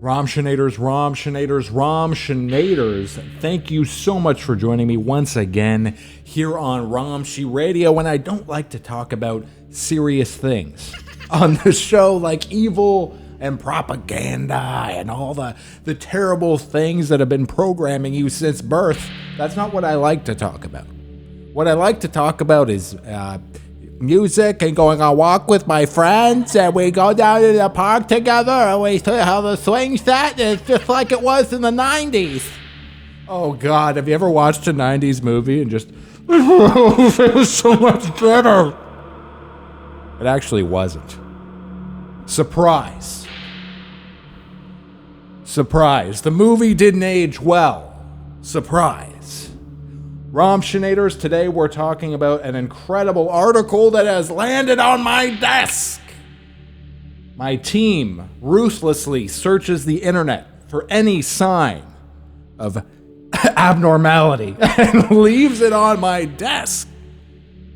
Romshinators, thank you so much for joining me once again here on Romshi Radio, and I don't like to talk about serious things on the show like evil and propaganda and all the terrible things that have been programming you since birth. That's not what I like to talk about. What I like to talk about is music and going on a walk with my friends, and we go down to the park together and we see how the swing set is just like it was in the 90s. Oh God, have you ever watched a 90s movie and just, it was so much better? It actually wasn't. Surprise. The movie didn't age well. Surprise. Romshinators, today we're talking about an incredible article that has landed on my desk. My team ruthlessly searches the internet for any sign of abnormality and leaves it on my desk.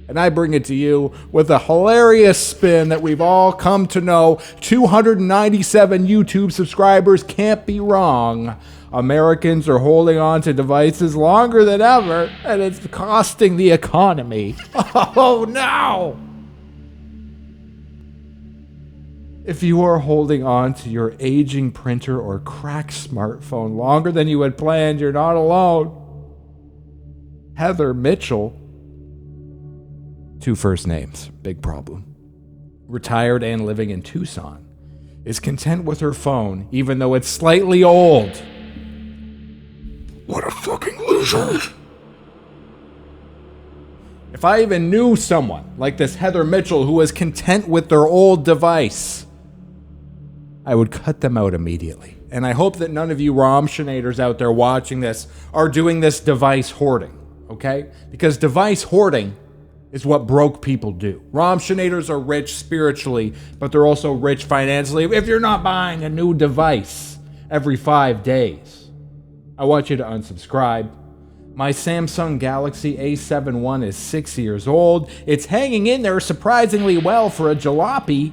And I bring it to you with a hilarious spin that we've all come to know. 297 YouTube subscribers can't be wrong. Americans are holding on to devices longer than ever, and it's costing the economy. Oh no! If you are holding on to your aging printer or cracked smartphone longer than you had planned, you're not alone. Heather Mitchell, 2 first names, big problem, retired and living in Tucson, is content with her phone even though it's slightly old. What a fucking loser. If I even knew someone like this Heather Mitchell who was content with their old device, I would cut them out immediately. And I hope that none of you Romshinators out there watching this are doing this device hoarding, okay? Because device hoarding is what broke people do. Romshinators are rich spiritually, but they're also rich financially if you're not buying a new device every 5 days. I want you to unsubscribe. My Samsung Galaxy A71 is 6 years old. It's hanging in there surprisingly well for a jalopy.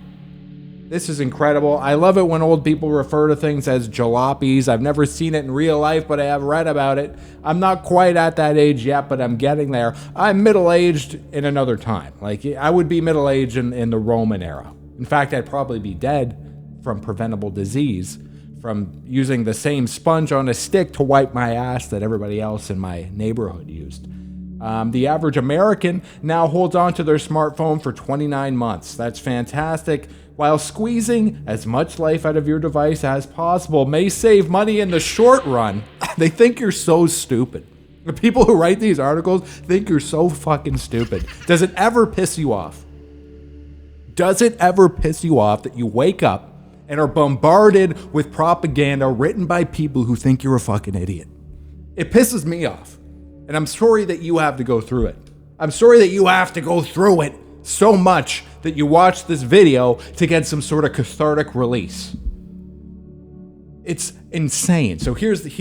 This is incredible. I love it when old people refer to things as jalopies. I've never seen it in real life, but I have read about it. I'm not quite at that age yet, but I'm getting there. I'm middle-aged in another time. Like, I would be middle-aged in the Roman era. In fact, I'd probably be dead from preventable disease from using the same sponge on a stick to wipe my ass that everybody else in my neighborhood used. The average American now holds on to their smartphone for 29 months. That's fantastic. While squeezing as much life out of your device as possible may save money in the short run, they think you're so stupid. The people who write these articles think you're so fucking stupid. Does it ever piss you off? Does it ever piss you off that you wake up and are bombarded with propaganda written by people who think you're a fucking idiot? It pisses me off. And I'm sorry that you have to go through it. I'm sorry that you have to go through it so much that you watch this video to get some sort of cathartic release. It's insane. So here's the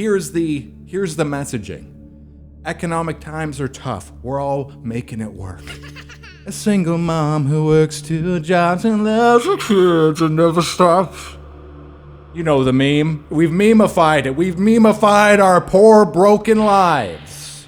messaging. Economic times are tough. We're all making it work. A single mom who works 2 jobs and loves her kids and never stops. You know the meme. We've memified it. We've memified our poor, broken lives.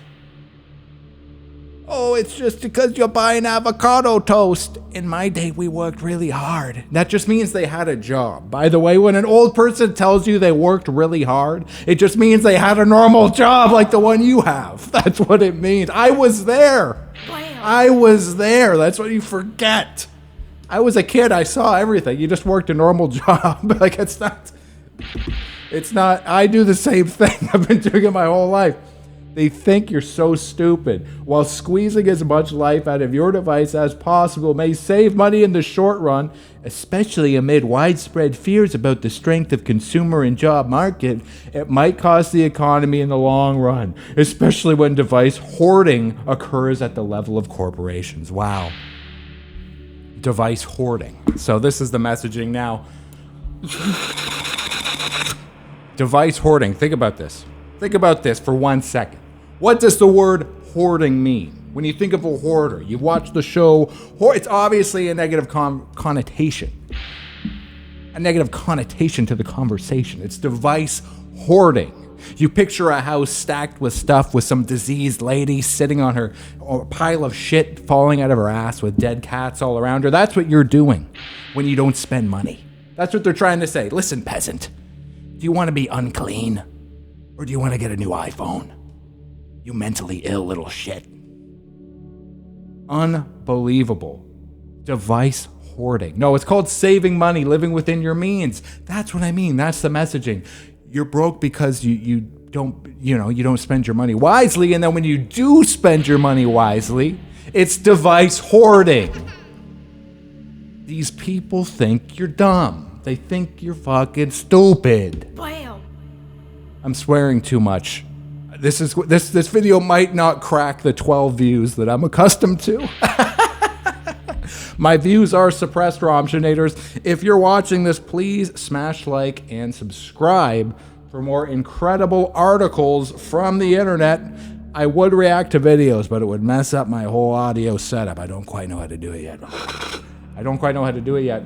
Oh, it's just because you're buying avocado toast. In my day, we worked really hard. That just means they had a job. By the way, when an old person tells you they worked really hard, it just means they had a normal job like the one you have. That's what it means. I was there. I was there. That's what you forget. I was a kid. I saw everything. You just worked a normal job. Like, it's not. I do the same thing. I've been doing it my whole life. They think you're so stupid. While squeezing as much life out of your device as possible may save money in the short run, especially amid widespread fears about the strength of consumer and job market, it might cost the economy in the long run, especially when device hoarding occurs at the level of corporations. Wow. Device hoarding. So this is the messaging now. Device hoarding. Think about this. Think about this for 1 second. What does the word hoarding mean? When you think of a hoarder, you've watched the show, it's obviously a negative connotation. a negative connotation to the conversation. It's device hoarding. You picture a house stacked with stuff with some diseased lady sitting on her pile of shit falling out of her ass with dead cats all around her. That's what you're doing when you don't spend money. That's what they're trying to say. Listen, peasant, do you want to be unclean or do you want to get a new iPhone? You mentally ill little shit. Unbelievable. Device hoarding. No, it's called saving money, living within your means. That's what I mean. That's the messaging. You're broke because you don't spend your money wisely, and then when you do spend your money wisely, it's device hoarding. These people think you're dumb. They think you're fucking stupid. Bam. I'm swearing too much. This video might not crack the 12 views that I'm accustomed to. My views are suppressed, Romshinators. If you're watching this, please smash like and subscribe for more incredible articles from the internet. I would react to videos, but it would mess up my whole audio setup. I don't quite know how to do it yet.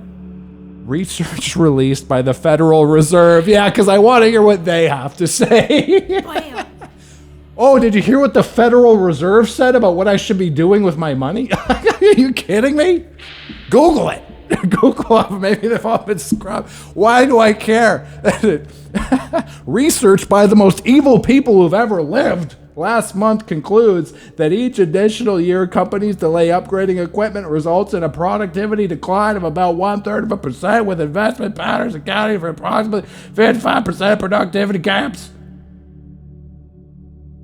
Research released by the Federal Reserve. Yeah, because I want to hear what they have to say. Oh, did you hear what the Federal Reserve said about what I should be doing with my money? Are you kidding me? Google it. Google it. Maybe they've all been scrubbed. Why do I care? Research by the most evil people who've ever lived last month concludes that each additional year companies delay upgrading equipment results in a productivity decline of about 1/3%, with investment patterns accounting for approximately 55% productivity gaps.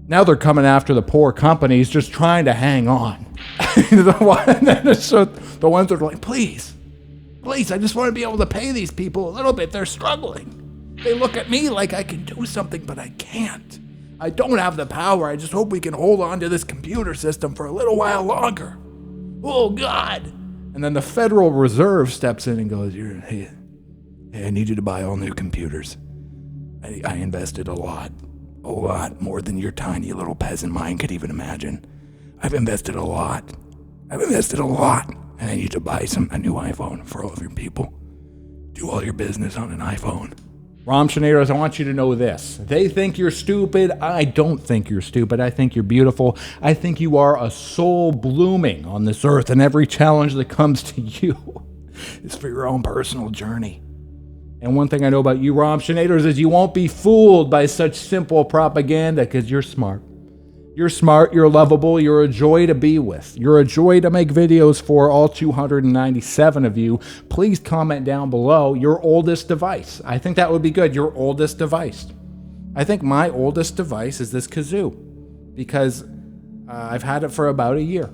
Now they're coming after the poor companies just trying to hang on. The ones that are like, please, I just want to be able to pay these people a little bit. They're struggling. They look at me like I can do something, but I can't. I don't have the power. I just hope we can hold on to this computer system for a little while longer. Oh, God. And then the Federal Reserve steps in and goes, hey, I need you to buy all new computers. I invested a lot more than your tiny little peasant mind could even imagine. I've invested a lot. And I need to buy a new iPhone for all of your people. Do all your business on an iPhone. Romshinators, I want you to know this. They think you're stupid. I don't think you're stupid. I think you're beautiful. I think you are a soul blooming on this earth, and every challenge that comes to you is for your own personal journey. And one thing I know about you, Romshinators, is you won't be fooled by such simple propaganda because you're smart. You're smart, you're lovable, you're a joy to be with. You're a joy to make videos for, all 297 of you. Please comment down below your oldest device. I think that would be good, your oldest device. I think my oldest device is this kazoo because I've had it for about a year.